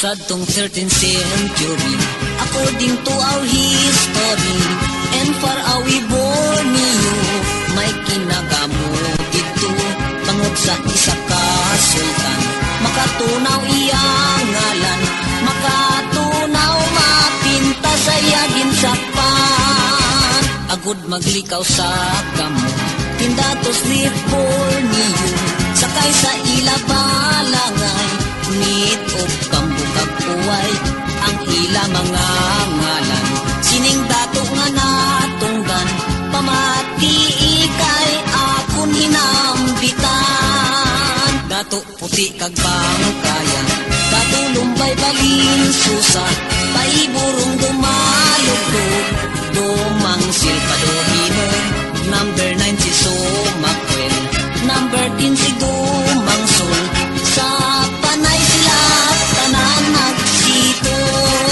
Sadtong 13th century, according to our history, and far away born niyo, may kinagamot dito, bangod sa isa ka sultan. Makatunaw iyang ngalan, makatunaw mapinta sa yagin sakpan. Agud maglikaw sa kamo, tindatos live born niyo, sakay sa ila balangay, meet of kambukag uway, ang ila mga ngalan. Sining dato nga natunggan, pamati ikay akon hinambitan. Dato puti kag bangkayan, dato lumbay balin susa, paiburong dumalugdog, dumang silpado hinog. Number 9 si Sumakwel, number 10 si Dumang Sol, sa panay sila tanan nagsitol.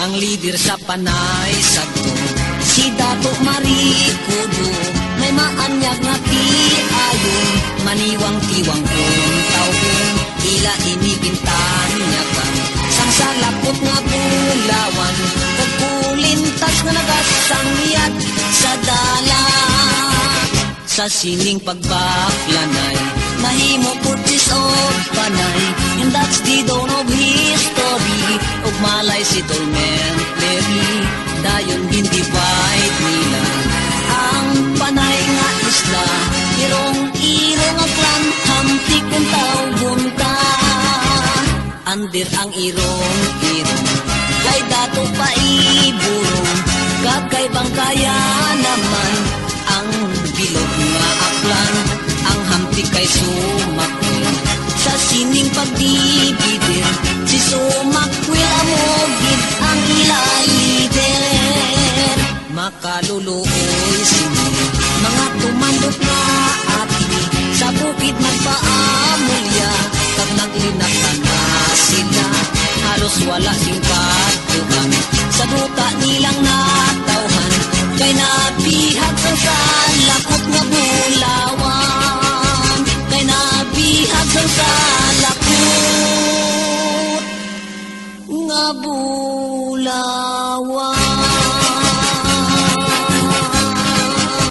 Ang leader sa panay sagto, si Dato Marikudo, may maanyag nga ayon, maniwang tiwang kong tawon, ila inibintan niya kan, sang salapot nga bulawan, pagkulintas nga nagasangyat sa dalan. Sa sining pagbaklanay, mahimo purtis o panay, and that's the dawn of history, ug malay si Tormentary, dayon gin-divide nila ang panay nga isla, irong-irong ang klan, hamtik kung tawgon ka. Andir ang irong-irong, kay dato pa iburong, kagkay bangkaya naman, ang bilog nga aklan, ang hamtik kay Sumakwel, sa sining pagdibig